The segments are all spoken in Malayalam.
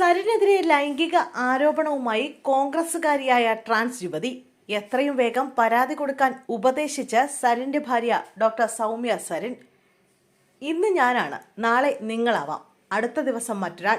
സരിനെതിരെ ലൈംഗിക ആരോപണവുമായി കോൺഗ്രസുകാരിയായ ട്രാൻസ് യുവതി എത്രയും വേഗം പരാതി കൊടുക്കാൻ ഉപദേശിച്ച സരിന്റെ ഭാര്യ ഡോക്ടർ സൗമ്യ സരിൻ. ഇന്ന് ഞാനാണ്, നാളെ നിങ്ങളാവാം, അടുത്ത ദിവസം മറ്റൊരാൾ.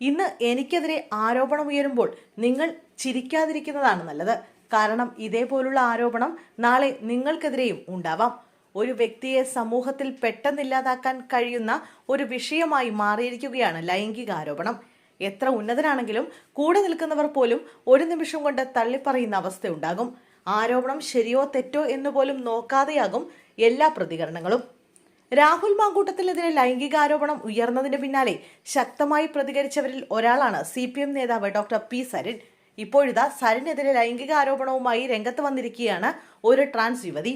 ഇന്ന് എനിക്കെതിരെ ആരോപണം ഉയരുമ്പോൾ നിങ്ങൾ ചിരിക്കാതിരിക്കുന്നതാണ് നല്ലത്. കാരണം ഇതേപോലുള്ള ആരോപണം നാളെ നിങ്ങൾക്കെതിരെയും ഉണ്ടാവാം. ഒരു വ്യക്തിയെ സമൂഹത്തിൽ പെട്ടെന്നില്ലാതാക്കാൻ കഴിയുന്ന ഒരു വിഷയമായി മാറിയിരിക്കുകയാണ് ലൈംഗിക ആരോപണം. എത്ര ഉന്നതരാണെങ്കിലും കൂടെ നിൽക്കുന്നവർ പോലും ഒരു നിമിഷം കൊണ്ട് തള്ളിപ്പറയുന്ന അവസ്ഥയുണ്ടാകും. ആരോപണം ശരിയോ തെറ്റോ എന്ന് പോലും നോക്കാതെയാകും എല്ലാ പ്രതികരണങ്ങളും. രാഹുൽ മാങ്കൂട്ടത്തിനെതിരെ ലൈംഗികാരോപണം ഉയർന്നതിന് പിന്നാലെ ശക്തമായി പ്രതികരിച്ചവരിൽ ഒരാളാണ് CPM നേതാവ് ഡോക്ടർ പി സരിൻ. ഇപ്പോഴിതാ സരിനെതിരെ ലൈംഗിക ആരോപണവുമായി രംഗത്ത് വന്നിരിക്കുകയാണ് ഒരു ട്രാൻസ് യുവതി.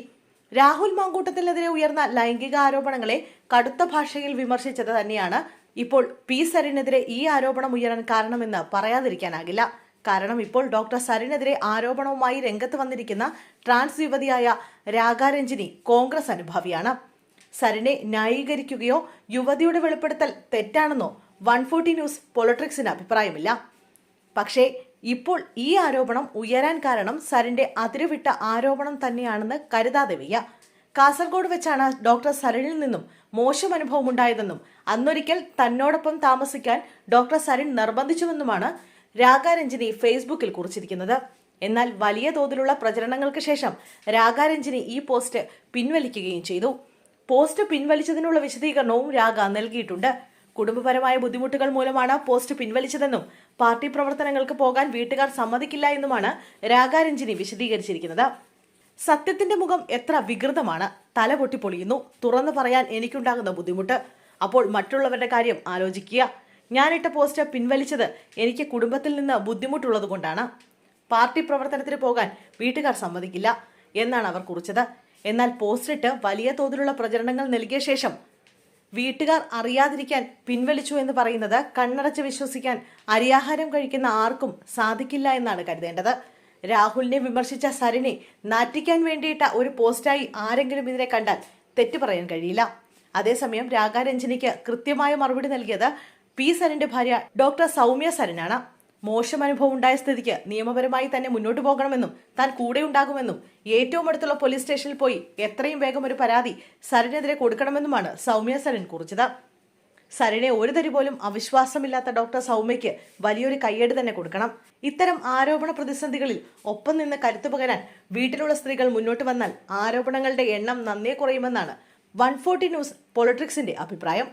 രാഹുൽ മാങ്കൂട്ടത്തിനെതിരെ ഉയർന്ന ലൈംഗിക ആരോപണങ്ങളെ കടുത്ത ഭാഷയിൽ വിമർശിച്ചത് തന്നെയാണ് ഇപ്പോൾ പി സരിനെതിരെ ഈ ആരോപണം ഉയരാൻ കാരണമെന്ന് പറയാതിരിക്കാനാകില്ല. കാരണം ഇപ്പോൾ ഡോക്ടർ സരിനെതിരെ ആരോപണവുമായി രംഗത്ത് വന്നിരിക്കുന്ന ട്രാൻസ് യുവതിയായ രാഗാരഞ്ജിനി കോൺഗ്രസ് അനുഭാവിയാണ്. സരിനെ ന്യായീകരിക്കുകയോ യുവതിയുടെ വെളിപ്പെടുത്തൽ തെറ്റാണെന്നോ 140 ന്യൂസ് പൊളിറ്റിക്സിന് അഭിപ്രായമില്ല. പക്ഷേ ഇപ്പോൾ ഈ ആരോപണം ഉയരാൻ കാരണം സരിന്റെ അതിരുവിട്ട ആരോപണം തന്നെയാണെന്ന് കരുതാതെ വയ്യ. കാസർഗോഡ് വെച്ചാണ് ഡോക്ടർ സരിനിൽ നിന്നും മോശം അനുഭവം ഉണ്ടായതെന്നും അന്നൊരിക്കൽ തന്നോടൊപ്പം താമസിക്കാൻ ഡോക്ടർ സരിൻ നിർബന്ധിച്ചുവെന്നുമാണ് രാഗാരഞ്ജിനി ഫേസ്ബുക്കിൽ കുറിച്ചിരിക്കുന്നത്. എന്നാൽ വലിയ തോതിലുള്ള പ്രചരണങ്ങൾക്ക് ശേഷം രാഗാരഞ്ജിനി ഈ പോസ്റ്റ് പിൻവലിക്കുകയും ചെയ്തു. പോസ്റ്റ് പിൻവലിച്ചതിനുള്ള വിശദീകരണവും രാഗ നൽകിയിട്ടുണ്ട്. കുടുംബപരമായ ബുദ്ധിമുട്ടുകൾ മൂലമാണ് പോസ്റ്റ് പിൻവലിച്ചതെന്നും പാർട്ടി പ്രവർത്തനങ്ങൾക്ക് പോകാൻ വീട്ടുകാർ സമ്മതിക്കില്ല എന്നുമാണ് രാഗാരഞ്ജിനി വിശദീകരിച്ചിരിക്കുന്നത്. സത്യത്തിന്റെ മുഖം എത്ര വികൃതമാണ്, തല പൊട്ടിപ്പൊളിയുന്നു, തുറന്നു പറയാൻ എനിക്കുണ്ടാകുന്ന ബുദ്ധിമുട്ട്. അപ്പോൾ മറ്റുള്ളവരുടെ കാര്യം ആലോചിക്കുക. ഞാനിട്ട പോസ്റ്റ് പിൻവലിച്ചത് എനിക്ക് കുടുംബത്തിൽ നിന്ന് ബുദ്ധിമുട്ടുള്ളത് കൊണ്ടാണ്. പാർട്ടി പ്രവർത്തനത്തിന് പോകാൻ വീട്ടുകാർ സമ്മതിക്കില്ല എന്നാണ് അവർ കുറിച്ചത്. എന്നാൽ പോസ്റ്റിട്ട് വലിയ തോതിലുള്ള പ്രചരണങ്ങൾ നൽകിയ ശേഷം വീട്ടുകാർ അറിയാതിരിക്കാൻ പിൻവലിച്ചു എന്ന് പറയുന്നത് കണ്ണടച്ച് വിശ്വസിക്കാൻ അരിയാഹാരം കഴിക്കുന്ന ആർക്കും സാധിക്കില്ല എന്നാണ് കരുതേണ്ടത്. രാഹുലിനെ വിമർശിച്ച സരിനെ നാറ്റിക്കാൻ വേണ്ടിയിട്ട ഒരു പോസ്റ്റായി ആരെങ്കിലും ഇതിനെ കണ്ടാൽ തെറ്റു പറയാൻ കഴിയില്ല. അതേസമയം രാഗാരഞ്ജിനിക്ക് കൃത്യമായ മറുപടി നൽകിയത് പി സരിന്റെ ഭാര്യ ഡോക്ടർ സൗമ്യ സരിനാണ്. മോശം അനുഭവം ഉണ്ടായ സ്ഥിതിക്ക് നിയമപരമായി തന്നെ മുന്നോട്ട് പോകണമെന്നും താൻ കൂടെ ഉണ്ടാകുമെന്നും ഏറ്റവും അടുത്തുള്ള പോലീസ് സ്റ്റേഷനിൽ പോയി എത്രയും വേഗം ഒരു പരാതി സരിനെതിരെ കൊടുക്കണമെന്നുമാണ് സൗമ്യ സരിൻ കുറിച്ചത്. സരിനെ ഒരു തരി പോലും അവിശ്വാസമില്ലാത്ത ഡോക്ടർ സൗമ്യയ്ക്ക് വലിയൊരു കയ്യടി തന്നെ കൊടുക്കണം. ഇത്തരം ആരോപണ പ്രതിസന്ധികളിൽ ഒപ്പം നിന്ന് കരുത്തു പകരാൻ വീട്ടിലുള്ള സ്ത്രീകൾ മുന്നോട്ട് വന്നാൽ ആരോപണങ്ങളുടെ എണ്ണം നന്നേ കുറയുമെന്നാണ് 140 ന്യൂസ് പൊളിറ്റിക്സിന്റെ അഭിപ്രായം.